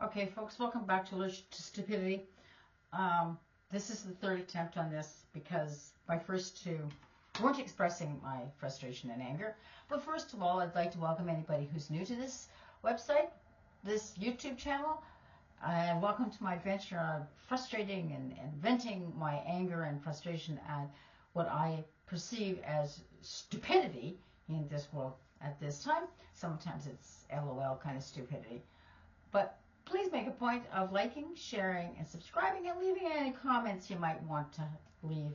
Okay, folks, welcome back to Allergic to Stupidity. This is the third attempt on this because my first two weren't expressing my frustration and anger. But first of all, I'd like to welcome anybody who's new to this website, this YouTube channel, and welcome to my adventure of frustrating and venting my anger and frustration at what I perceive as stupidity in this world at this time. Sometimes it's LOL kind of stupidity. But please make a point of liking, sharing, and subscribing, and leaving any comments you might want to leave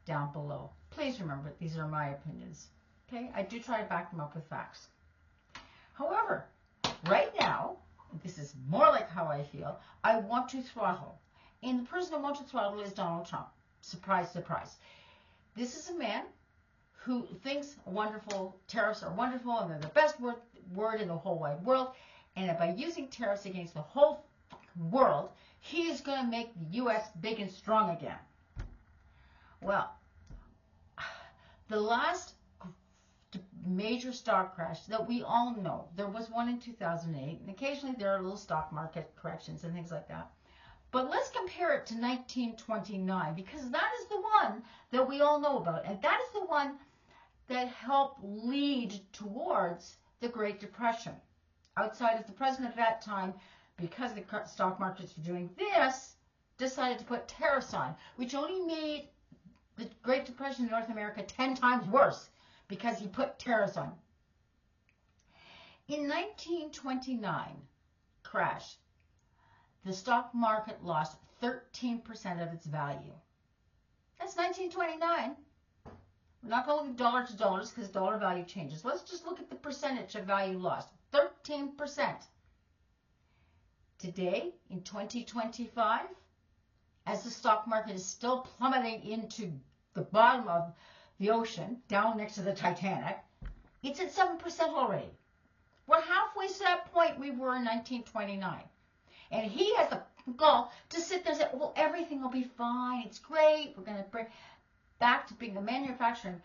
down below. Please remember, these are my opinions. Okay? I do try to back them up with facts. However, right now, this is more like how I feel, I want to throttle. And the person I want to throttle is Donald Trump. Surprise, surprise. This is a man who thinks tariffs are wonderful and they're the best word in the whole wide world. And by using tariffs against the whole world, he is going to make the U.S. big and strong again. Well, the last major stock crash that we all know, there was one in 2008, and occasionally there are little stock market corrections and things like that. But let's compare it to 1929, because that is the one that we all know about, and that is the one that helped lead towards the Great Depression. Outside of the president at that time, because the stock markets were doing this, decided to put tariffs on, which only made the Great Depression in North America 10 times worse, because he put tariffs on. In 1929 crash, the stock market lost 13% of its value. That's 1929. We're not going to look at dollar to dollars because dollar value changes. Let's just look at the percentage of value lost. 13%. Today, in 2025, as the stock market is still plummeting into the bottom of the ocean, down next to the Titanic, it's at 7% already. We're halfway to that point we were in 1929. And he has the gall to sit there and say, well, everything will be fine. It's great. We're going to bring back to being a manufacturing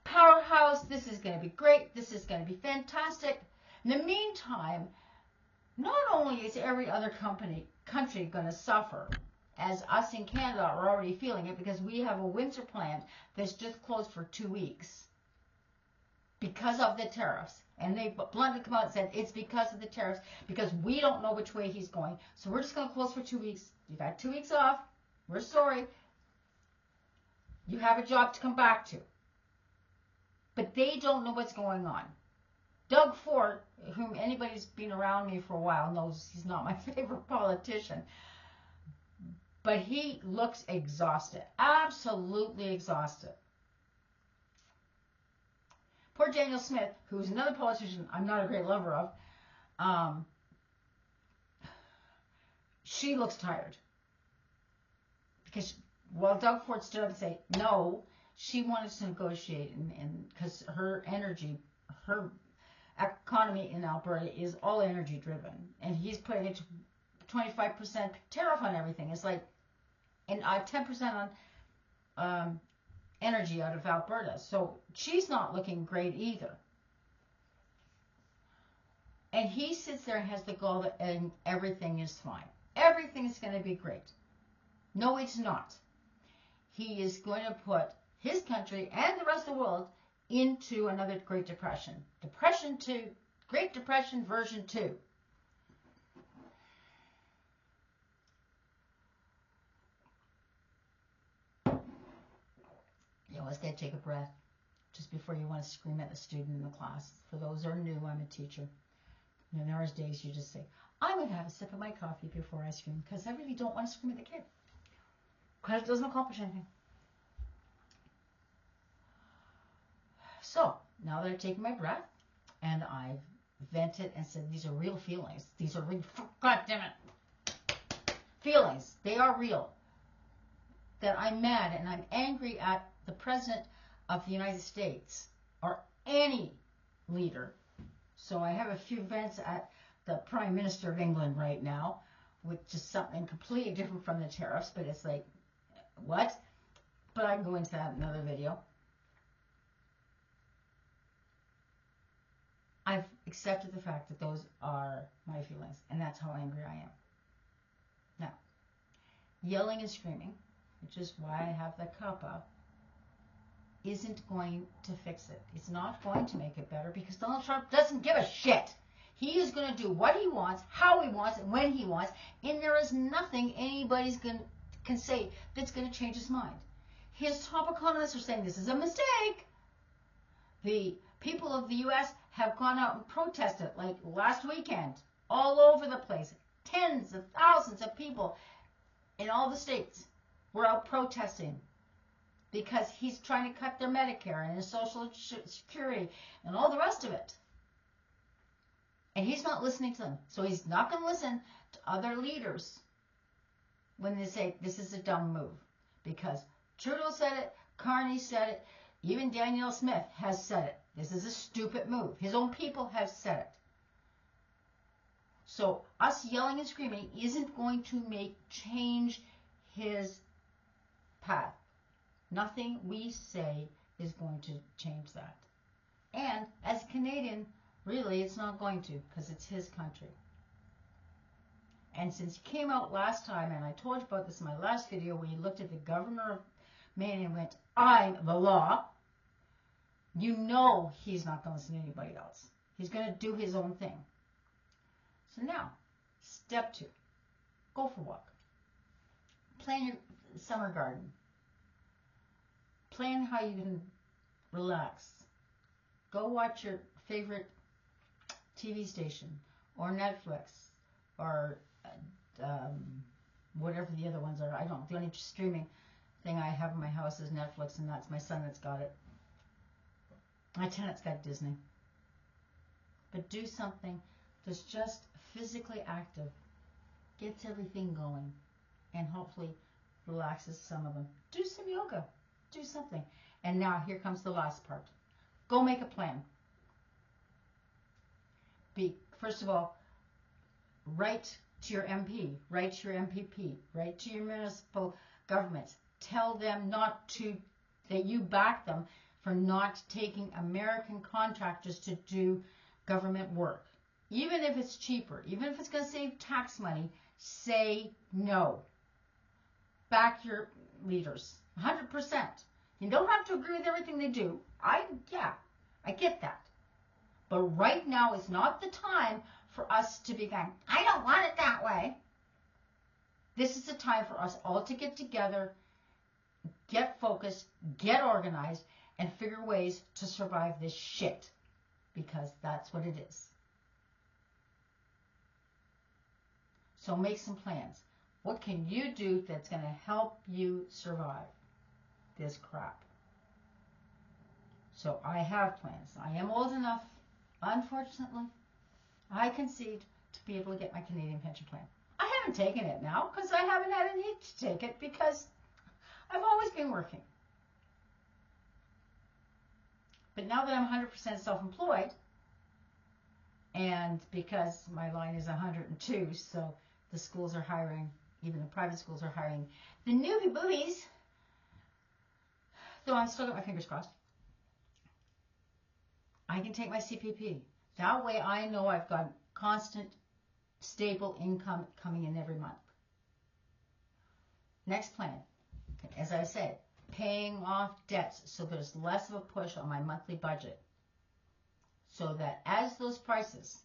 powerhouse. This is going to be great. This is going to be fantastic. In the meantime, not only is every other country going to suffer, as us in Canada are already feeling it, because we have a winter plant that's just closed for 2 weeks because of the tariffs. And they bluntly come out and said, it's because of the tariffs, because we don't know which way he's going. So we're just going to close for 2 weeks. You've had 2 weeks off. We're sorry. You have a job to come back to. But they don't know what's going on. Doug Ford, whom anybody's been around me for a while knows he's not my favorite politician, but he looks exhausted, absolutely exhausted. Poor Daniel Smith, who's another politician I'm not a great lover of, she looks tired. Because while Doug Ford stood up and said no, she wanted to negotiate, and because her energy, her economy in Alberta is all energy driven, and he's putting a 25% tariff on everything. It's like, and I have 10% on energy out of Alberta, so she's not looking great either. And he sits there and has the goal that everything is fine. Everything is going to be great. No, it's not. He is going to put his country and the rest of the world into another Great Depression. Depression 2, Great Depression version 2. You always got to take a breath just before you want to scream at the student in the class. For those who are new, I'm a teacher. And there are days you just say, I'm going to have a sip of my coffee before I scream, because I really don't want to scream at the kid, because it doesn't accomplish anything. So, now that I've taken my breath, and I've vented and said, these are real feelings. These are real, God damn it, feelings. They are real. That I'm mad and I'm angry at the President of the United States, or any leader. So I have a few vents at the Prime Minister of England right now, which is something completely different from the tariffs, but it's like, what? But I can go into that in another video. I've accepted the fact that those are my feelings, and that's how angry I am. yelling and screaming, which is why I have the kappa, isn't going to fix it. It's not going to make it better because Donald Trump doesn't give a shit. He is going to do what he wants, how he wants, and when he wants, and there is nothing anybody's can say that's going to change his mind. His top economists are saying this is a mistake. The people of the U.S. have gone out and protested, like last weekend, all over the place. Tens of thousands of people in all the states were out protesting because he's trying to cut their Medicare and his Social Security and all the rest of it. And he's not listening to them. So he's not going to listen to other leaders when they say this is a dumb move. Because Trudeau said it, Carney said it, even Danielle Smith has said it. This is a stupid move. His own people have said it. So us yelling and screaming isn't going to change his path. Nothing we say is going to change that. And as a Canadian, really, it's not going to, because it's his country. And since he came out last time, and I told you about this in my last video, where he looked at the governor of Maine and went, I'm the law, you know he's not going to listen to anybody else. He's going to do his own thing. So now, step 2, go for a walk. Plan your summer garden. Plan how you can relax. Go watch your favorite TV station, or Netflix, or whatever the other ones are. I don't. The only streaming thing I have in my house is Netflix, and that's my son that's got it. My tenant's got Disney. But do something that's just physically active, gets everything going, and hopefully relaxes some of them. Do some yoga. Do something. And now here comes the last part. Go make a plan. First of all, write to your MP, write to your MPP, write to your municipal governments. Tell them that you back them for not taking American contractors to do government work. Even if it's cheaper, even if it's going to save tax money, say no. Back your leaders, 100%. You don't have to agree with everything they do. I get that. But right now is not the time for us to be going, I don't want it that way. This is the time for us all to get together, get focused, get organized, and figure ways to survive this shit. Because that's what it is. So make some plans. What can you do that's going to help you survive this crap? So I have plans. I am old enough, unfortunately, I concede, to be able to get my Canadian pension plan. I haven't taken it now because I haven't had a need to take it because I've always been working. But now that I'm 100% self-employed, and because my line is 102, so the schools are hiring, even the private schools are hiring the newbie boobies, though I'm still got my fingers crossed, I can take my CPP. That way I know I've got constant, stable income coming in every month. Next plan, as I said, paying off debts so there's less of a push on my monthly budget. So that as those prices,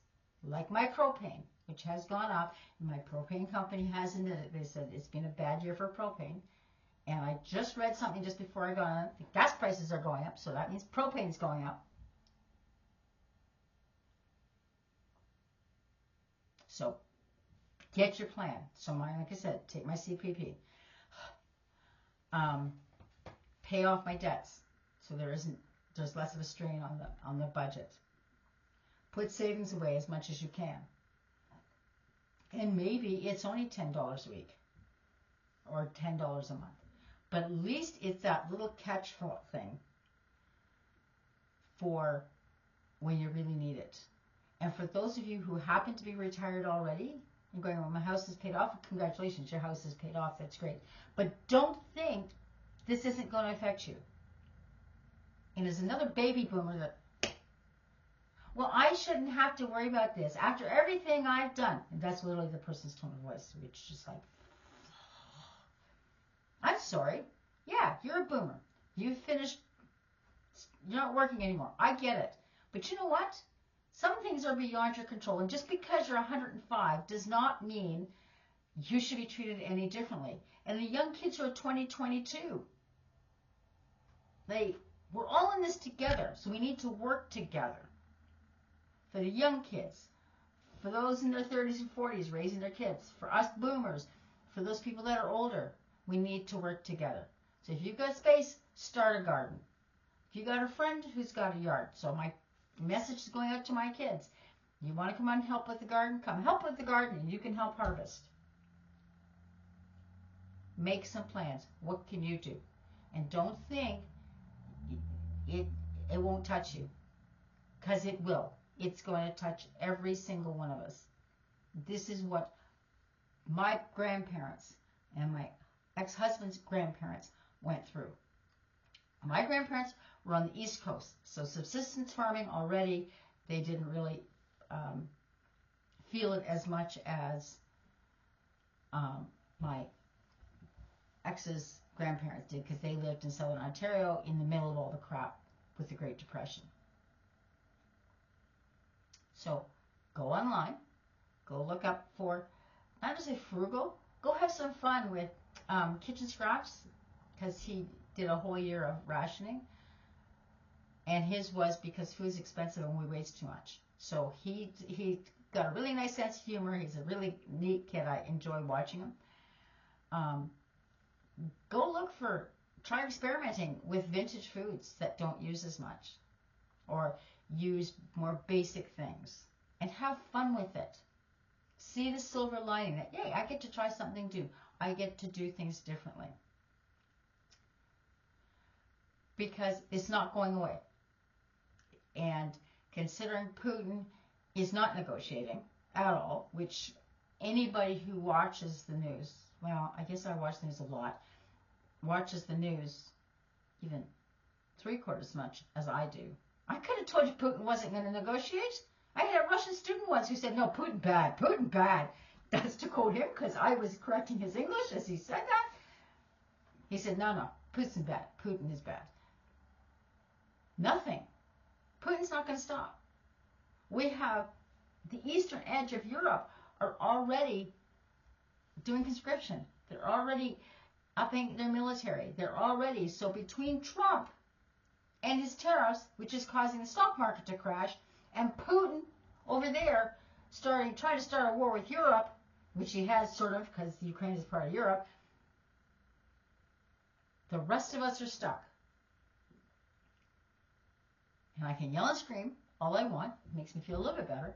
like my propane, which has gone up, and my propane company has admitted, they said it's been a bad year for propane, and I just read something just before I got on, the gas prices are going up, so that means propane's going up. So get your plan. So like I said, take my CPP. Pay off my debts so there's less of a strain on the budget. Put savings away as much as you can. And maybe it's only $10 a week or $10 a month. But at least it's that little catch thing for when you really need it. And for those of you who happen to be retired already, and going, well, my house is paid off, congratulations, your house is paid off, that's great. But don't think this isn't going to affect you. And there's another baby boomer that, well, I shouldn't have to worry about this after everything I've done. And that's literally the person's tone of voice, which is just like, sorry. Yeah, you're a boomer. You finished, you're not working anymore. I get it. But you know what? Some things are beyond your control. And just because you're 105 does not mean you should be treated any differently. And the young kids who are 20, 22, we're all in this together. So we need to work together. For the young kids, for those in their 30s and 40s raising their kids, for us boomers, for those people that are older, we need to work together. So if you've got space, start a garden. If you got a friend who's got a yard, so my message is going out to my kids. You want to come on and help with the garden? Come help with the garden and you can help harvest. Make some plans. What can you do? And don't think it won't touch you, because it will. It's going to touch every single one of us. This is what my grandparents and my ex-husband's grandparents went through. My grandparents were on the East Coast, so subsistence farming already, they didn't really feel it as much as my ex's grandparents did, because they lived in Southern Ontario in the middle of all the crap with the Great Depression. So go online, go look up for, not to say frugal, go have some fun with kitchen scraps, because he did a whole year of rationing. And his was because food's expensive and we waste too much. So he got a really nice sense of humor. He's a really neat kid. I enjoy watching him. Try experimenting with vintage foods that don't use as much, or use more basic things, and have fun with it. See the silver lining that, yay, I get to try something new. I get to do things differently. Because it's not going away. And considering Putin is not negotiating at all, which anybody who watches the news, well, I guess I watch the news a lot, watches the news even 3/4 as much as I do. I could have told you Putin wasn't going to negotiate. I had a Russian student once who said, no, Putin bad, Putin bad. That's to quote him, because I was correcting his English as he said that. He said, no, Putin bad. Putin is bad. Nothing. Putin's not going to stop. We have the eastern edge of Europe are already doing conscription. They're already upping their military. They're already, so between Trump and his tariffs, which is causing the stock market to crash, and Putin over there trying to start a war with Europe, which he has sort of, because Ukraine is part of Europe, the rest of us are stuck. And I can yell and scream all I want. It makes me feel a little bit better.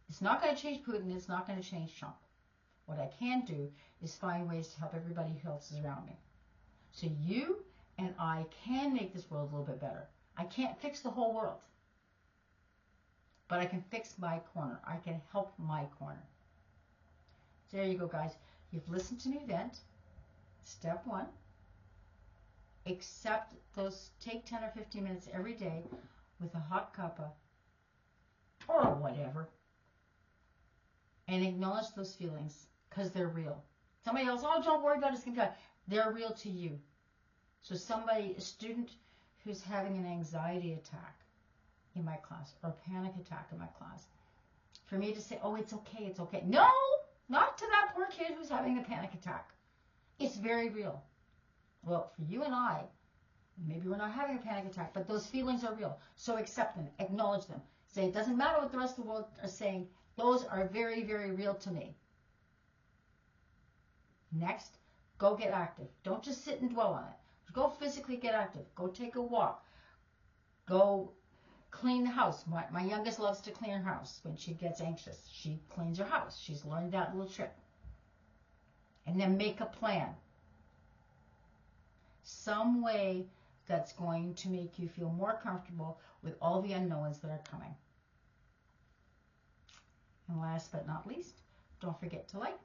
It's not going to change Putin. It's not going to change Trump. What I can do is find ways to help everybody who else is around me. So you and I can make this world a little bit better. I can't fix the whole world. But I can fix my corner. I can help my corner. So there you go, guys. You've listened to me vent. Step 1. Take 10 or 15 minutes every day with a hot cuppa or whatever, and acknowledge those feelings, because they're real. Somebody else, oh, don't worry about it, they're real to you. So a student who's having an anxiety attack in my class, or a panic attack in my class, for me to say, oh, it's okay, it's okay. No, not to that poor kid who's having a panic attack. It's very real. Well, for you and I, maybe we're not having a panic attack, but those feelings are real. So accept them, acknowledge them. Say, it doesn't matter what the rest of the world are saying. Those are very, very real to me. Next, go get active. Don't just sit and dwell on it. Go physically get active. Go take a walk. Go clean the house. My youngest loves to clean her house when she gets anxious. She cleans her house. She's learned that little trick. And then make a plan. Some way that's going to make you feel more comfortable with all the unknowns that are coming. And last but not least, don't forget to like,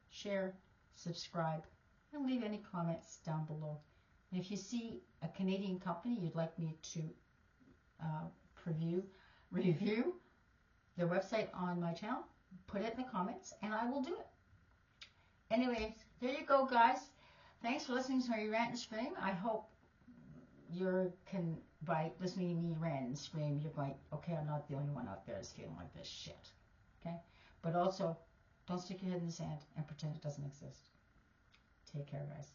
share, subscribe, and leave any comments down below. And if you see a Canadian company you'd like me to review their website on my channel, put it in the comments and I will do it. Anyways, there you go, guys. Thanks for listening to my rant and scream. I hope by listening to me rant and scream, you're going, okay, I'm not the only one out there that's feeling like this shit. Okay? But also, don't stick your head in the sand and pretend it doesn't exist. Take care, guys.